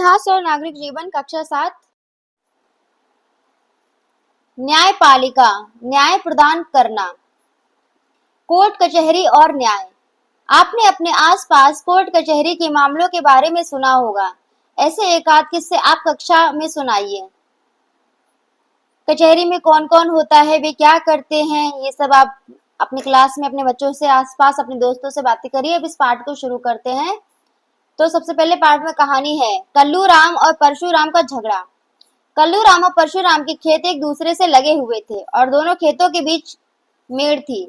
इतिहास और नागरिक जीवन कक्षा 7। न्यायपालिका, न्याय प्रदान करना। कोर्ट कचहरी और न्याय। आपने अपने आसपास कोर्ट कचहरी के मामलों के बारे में सुना होगा। ऐसे एक आध किस्से आप कक्षा में सुनाइए। कचहरी में कौन कौन होता है, वे क्या करते हैं, ये सब आप अपनी क्लास में अपने बच्चों से, आसपास अपने दोस्तों से बातें करिए। अब इस पाठ को शुरू करते हैं। तो सबसे पहले पाठ में कहानी है कल्लू राम और परशुराम का झगड़ा। कल्लू राम और परशुराम के खेत एक दूसरे से लगे हुए थे और दोनों खेतों के बीच मेड़ थी।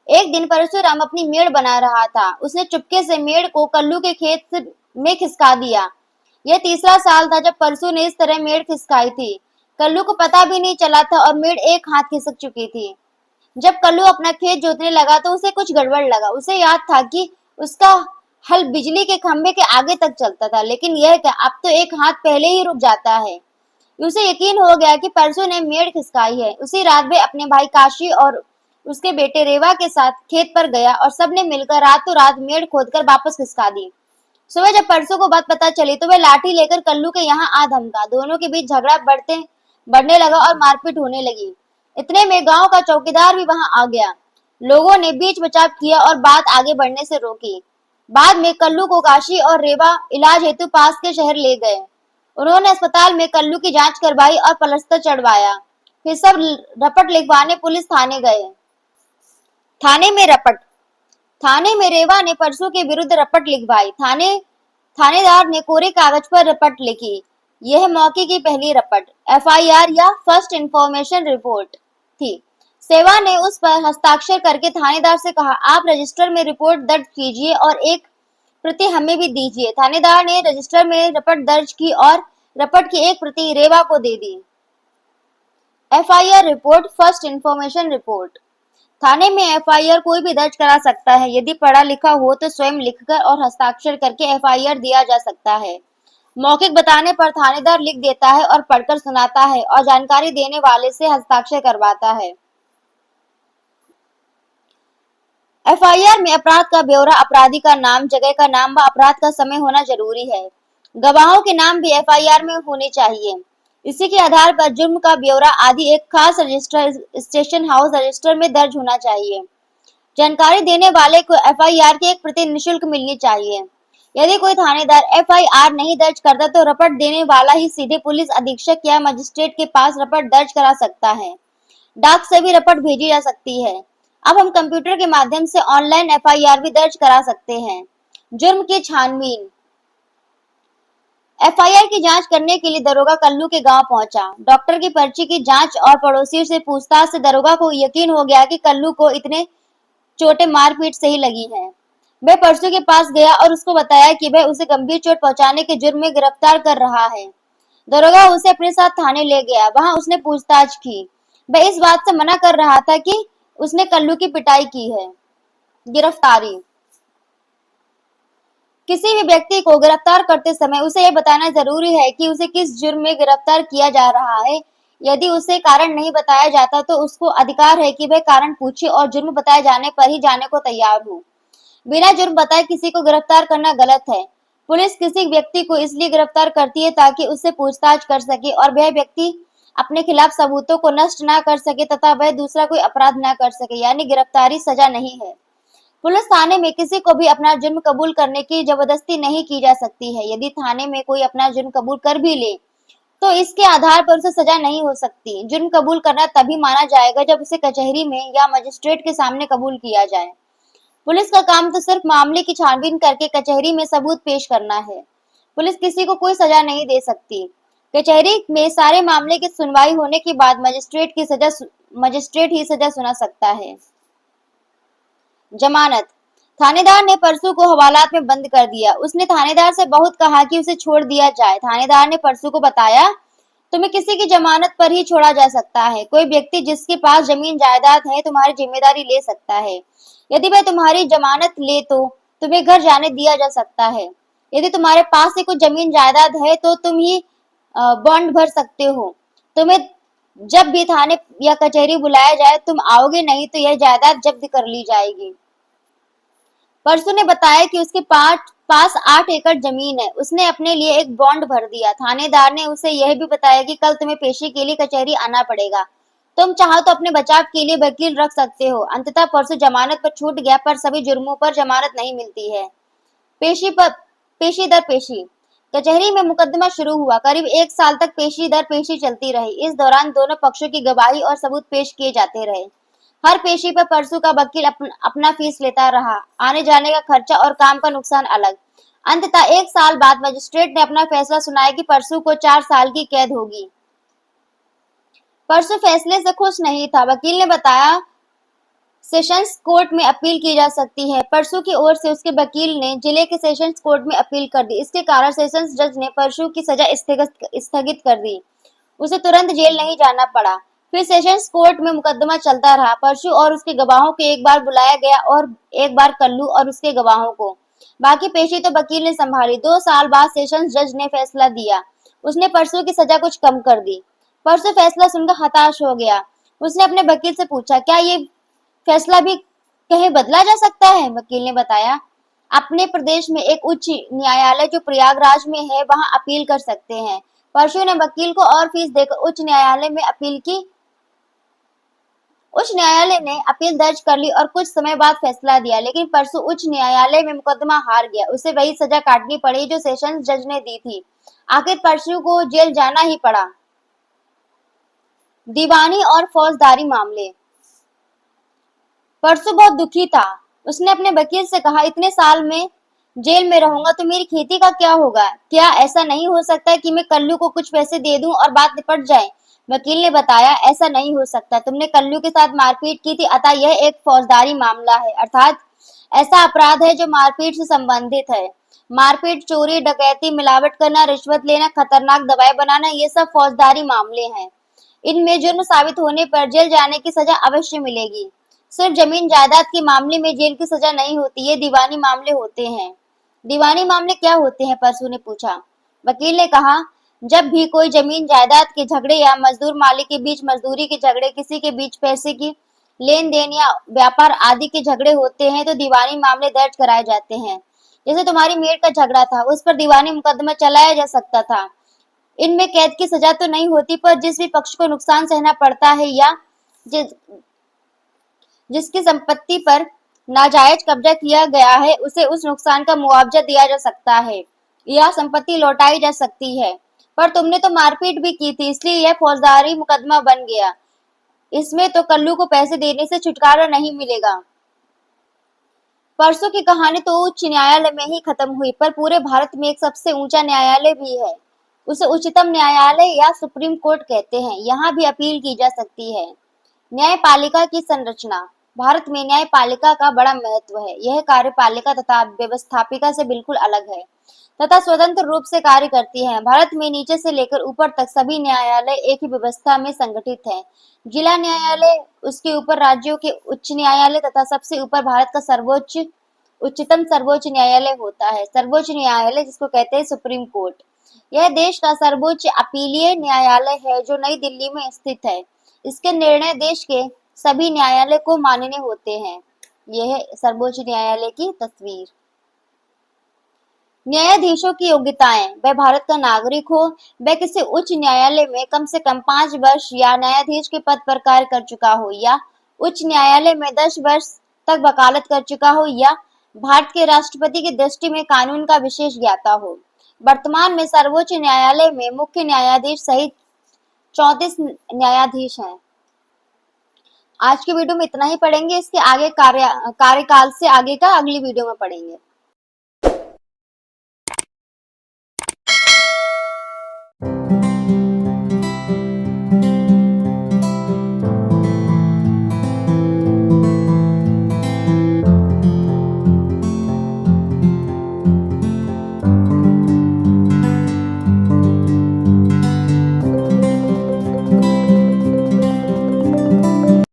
एक दिन परशुराम अपनी मेड़ बना रहा था। उसने चुपके से मेड़ को कल्लू के खेत में खिसका दिया। यह तीसरा साल था जब परशु ने इस तरह मेड़ खिसकाई थी। कल्लू को पता भी नहीं चला था और मेड़ एक हाथ खिसक चुकी थी। जब कल्लू अपना खेत जोतने लगा तो उसे कुछ गड़बड़ लगा। उसे याद था कि उसका हल बिजली के खंभे के आगे तक चलता था, लेकिन यह क्या, अब तो एक हाथ पहले ही रुक जाता है। उसे यकीन हो गया कि परसों ने मेड़ खिसकाई है। उसी रात वे अपने भाई काशी और उसके बेटे रेवा के साथ खेत पर गया और सबने मिलकर रातों रात मेड़ खोदकर वापस खिसका दी। सुबह जब परसों को बात पता चली तो वे लाठी लेकर कल्लू के यहाँ आ धमका। दोनों के बीच झगड़ा बढ़ने लगा और मारपीट होने लगी। इतने में गांव का चौकीदार भी वहां आ गया। लोगों ने बीच बचाव किया और बात आगे बढ़ने से रोकी। बाद में कल्लू को काशी और रेवा इलाज हेतु पास के शहर ले गए। उन्होंने अस्पताल में कल्लू की जांच करवाई और पलस्तर चढ़वाया। फिर सब रपट लिखवाने पुलिस थाने गए। थाने में रपट। थाने में रेवा ने परसों के विरुद्ध रपट लिखवाई। थानेदार ने कोरे कागज पर रपट लिखी। यह मौके की पहली रपट एफआईआर या फर्स्ट इंफॉर्मेशन रिपोर्ट थी। सेवा ने उस पर हस्ताक्षर करके थानेदार से कहा, आप रजिस्टर में रिपोर्ट दर्ज कीजिए और एक प्रति हमें भी दीजिए। थानेदार ने रजिस्टर में रपट दर्ज की और रपट की एक प्रति रेवा को दे दी। FIR report, first information report. थाने में एफआईआर कोई भी दर्ज करा सकता है। यदि पढ़ा लिखा हो तो स्वयं लिखकर और हस्ताक्षर करके एफआईआर दिया जा सकता है। मौखिक बताने पर थानेदार लिख देता है और पढ़कर सुनाता है और जानकारी देने वाले से हस्ताक्षर करवाता है। एफआईआर में अपराध का ब्यौरा, अपराधी का नाम, जगह का नाम व अपराध का समय होना जरूरी है। गवाहों के नाम भी एफआईआर में होने चाहिए। इसी के आधार पर जुर्म का ब्यौरा आदि एक खास रजिस्टर, स्टेशन हाउस रजिस्टर में दर्ज होना चाहिए। जानकारी देने वाले को एफआईआर की एक प्रति निःशुल्क मिलनी चाहिए। यदि कोई थानेदार एफआईआर नहीं दर्ज करता तो रपट देने वाला ही सीधे पुलिस अधीक्षक या मजिस्ट्रेट के पास रपट दर्ज करा सकता है। डाक से भी रपट भेजी जा सकती है। अब हम कंप्यूटर के माध्यम से ऑनलाइन एफआईआर भी दर्ज करा सकते हैं। जुर्म की छानबीन। एफआईआर की जांच करने के लिए दरोगा कल्लू के गांव पहुंचा। डॉक्टर की पर्ची की जांच और पड़ोसियों से पूछताछ से दरोगा को यकीन हो गया कि कल्लू को इतने चोटें मारपीट से ही लगी हैं। वह परसों के पास गया और उसको बताया कि वह उसे गंभीर चोट पहुंचाने के जुर्म में गिरफ्तार कर रहा है। दरोगा उसे अपने साथ थाने ले गया। वहां उसने पूछताछ की। वह इस बात से मना कर रहा था कि उसने कल्लू की पिटाई की है। गिरफ्तारी। किसी भी व्यक्ति को गिरफ्तार करते समय उसे यह बताना जरूरी है कि उसे किस जुर्म में गिरफ्तार किया जा रहा है। यदि उसे कारण नहीं बताया जाता तो उसको अधिकार है कि वह कारण पूछे और जुर्म बताए जाने पर ही जाने को तैयार हो। बिना जुर्म बताए किसी को गिरफ्तार करना गलत है। पुलिस किसी व्यक्ति को इसलिए गिरफ्तार करती है ताकि उससे पूछताछ कर सके और वह व्यक्ति अपने खिलाफ सबूतों को नष्ट न कर सके तथा वह दूसरा कोई अपराध न कर सके, यानी गिरफ्तारी सजा नहीं है। पुलिस थाने में किसी को भी अपना जुर्म कबूल करने की जबरदस्ती नहीं की जा सकती है। यदि थाने में कोई अपना जुर्म कबूल कर भी ले तो इसके आधार पर उसे सजा नहीं हो सकती। जुर्म कबूल करना तभी माना जाएगा जब उसे कचहरी में या मजिस्ट्रेट के सामने कबूल किया जाए। पुलिस का काम तो सिर्फ मामले की छानबीन करके कचहरी में सबूत पेश करना है। पुलिस किसी को कोई सजा नहीं दे सकती। कचहरी में सारे मामले की सुनवाई होने के बाद मजिस्ट्रेट ही सजा सुना सकता है। जमानत। थानेदार ने परसू को हवालात में बंद कर दिया। उसने थानेदार से बहुत कहा कि उसे छोड़ दिया जाए। थानेदार ने परसू को बताया, तुम्हें किसी की जमानत पर ही छोड़ा जा सकता है। कोई व्यक्ति जिसके पास जमीन जायदाद है तुम्हारी जिम्मेदारी ले सकता है। यदि वह तुम्हारी जमानत ले तो तुम्हें घर जाने दिया जा सकता है। यदि तुम्हारे पास से कुछ जमीन जायदाद है तो तुम ही बॉन्ड भर सकते हो। तुम्हें जब भी थाने या कचहरी बुलाया जाए तुम आओगे, नहीं तो यह जायदाद जब्त कर ली जाएगी। परसू ने बताया कि उसके पास 8 एकड़ जमीन है। उसने अपने लिए एक बॉन्ड भर दिया। थानेदार ने उसे यह भी बताया कि कल तुम्हें पेशी के लिए कचहरी आना पड़ेगा। तुम चाहो तो अपने बचाव के लिए वकील रख सकते हो। अंततः परसों जमानत पर छूट गया, पर सभी जुर्मों पर जमानत नहीं मिलती है। पेशी पर पेशी दर पेशी कचहरी में मुकदमा शुरू हुआ। करीब 1 साल तक पेशी दर पेशी चलती रही। इस दौरान दोनों पक्षों की गवाही और सबूत पेश किए जाते रहे। हर पेशी पर परसू का वकील अपना फीस लेता रहा, आने जाने का खर्चा और काम का नुकसान अलग। अंततः 1 साल बाद मजिस्ट्रेट ने अपना फैसला सुनाया कि परसू को 4 साल की कैद होगी। परसू फैसले से खुश नहीं था। वकील ने बताया सेशंस कोर्ट में अपील की जा सकती है। परसू की ओर से उसके वकील ने जिले के सेशंस कोर्ट में अपील कर दी। इसके कारण सेशंस जज ने परसू की सजा स्थगित कर दी। उसे तुरंत जेल नहीं जाना पड़ा। फिर सेशंस कोर्ट में मुकदमा चलता रहा। परसू और उसके गवाहों को एक बार बुलाया गया और एक बार कल्लू और उसके गवाहों को। बाकी पेशी तो वकील ने संभाली। 2 साल बाद सेशंस जज ने फैसला दिया। उसने परसू की सजा कुछ कम कर दी। परसू फैसला सुनकर हताश हो गया। उसने अपने वकील से पूछा, क्या ये फैसला भी कहीं बदला जा सकता है? वकील ने बताया, अपने प्रदेश में एक उच्च न्यायालय जो प्रयागराज में है, वहां अपील कर सकते हैं। परशु ने वकील को और फीस देकर उच्च न्यायालय में अपील की। उच्च न्यायालय ने अपील दर्ज कर ली और कुछ समय बाद फैसला दिया, लेकिन परसु उच्च न्यायालय में मुकदमा हार गया। उसे वही सजा काटनी पड़ी जो सेशंस जज ने दी थी। आखिर परसु को जेल जाना ही पड़ा। दीवानी और फौजदारी मामले। परसु बहुत दुखी था। उसने अपने वकील से कहा, इतने साल में जेल में रहूंगा तो मेरी खेती का क्या होगा? क्या ऐसा नहीं हो सकता कि मैं कल्लू को कुछ पैसे दे दूं और बात निपट जाए? वकील ने बताया, ऐसा नहीं हो सकता। तुमने कल्लू के साथ मारपीट की थी, अतः यह एक फौजदारी मामला है, अर्थात ऐसा अपराध है जो मारपीट से संबंधित है। मारपीट, चोरी, डकैती, मिलावट करना, रिश्वत लेना, खतरनाक दवाएं बनाना, ये सब फौजदारी मामले हैं। इनमें जुर्म साबित होने पर जेल जाने की सजा अवश्य मिलेगी। सिर्फ जमीन जायदाद के मामले में जेल की सजा नहीं होती, ये दीवानी मामले होते हैं। दीवानी मामले क्या होते हैं? परसू ने पूछा। वकील ने कहा, जब भी कोई जमीन जायदाद के झगड़े या मजदूर मालिक के बीच मजदूरी के झगड़े, किसी के बीच पैसे की लेन देन या व्यापार आदि के झगड़े होते हैं तो दीवानी मामले दर्ज कराए जाते हैं। जैसे तुम्हारी मेड का झगड़ा था, उस पर दीवानी मुकदमा चलाया जा सकता था। इनमें कैद की सजा तो नहीं होती, पर जिस भी पक्ष को नुकसान सहना पड़ता है या जिसकी संपत्ति पर नाजायज कब्जा किया गया है, उसे उस नुकसान का मुआवजा दिया जा सकता है या संपत्ति लौटाई जा सकती है। पर तुमने तो मारपीट भी की थी, इसलिए यह फौजदारी मुकदमा बन गया। इसमें तो कल्लू को पैसे देने से छुटकारा नहीं मिलेगा। परसों की कहानी तो उच्च न्यायालय में ही खत्म हुई, पर पूरे भारत में एक सबसे ऊंचा न्यायालय भी है। उसे उच्चतम न्यायालय या सुप्रीम कोर्ट कहते हैं। यहाँ भी अपील की जा सकती है। न्यायपालिका की संरचना। भारत में न्यायपालिका का बड़ा महत्व है। यह कार्यपालिका तथा व्यवस्थापिका से बिल्कुल अलग है तथा स्वतंत्र रूप से कार्य करती है। भारत में नीचे से लेकर ऊपर तक सभी न्यायालय एक ही व्यवस्था में संगठित हैं। जिला न्यायालय, उसके ऊपर राज्यों के उच्च न्यायालय तथा सबसे ऊपर भारत का उच्चतम सर्वोच्च न्यायालय होता है। सर्वोच्च न्यायालय, जिसको कहते हैं सुप्रीम कोर्ट, यह देश का सर्वोच्च अपीलीय न्यायालय है जो नई दिल्ली में स्थित है। इसके निर्णय देश के सभी न्यायालय को मान्य होते हैं। यह है सर्वोच्च न्यायालय की तस्वीर। न्यायाधीशों की योग्यताएं। वह भारत का नागरिक हो, वह किसी उच्च न्यायालय में कम से कम 5 वर्ष या न्यायाधीश के पद पर कार्य कर चुका हो, या उच्च न्यायालय में 10 वर्ष तक वकालत कर चुका हो, या भारत के राष्ट्रपति की दृष्टि में कानून का विशेष ज्ञाता हो। वर्तमान में सर्वोच्च न्यायालय में मुख्य न्यायाधीश सहित 34 न्यायाधीश हैं। आज की वीडियो में इतना ही पढ़ेंगे। इसके आगे कार्यकाल से आगे का अगली वीडियो में पढ़ेंगे।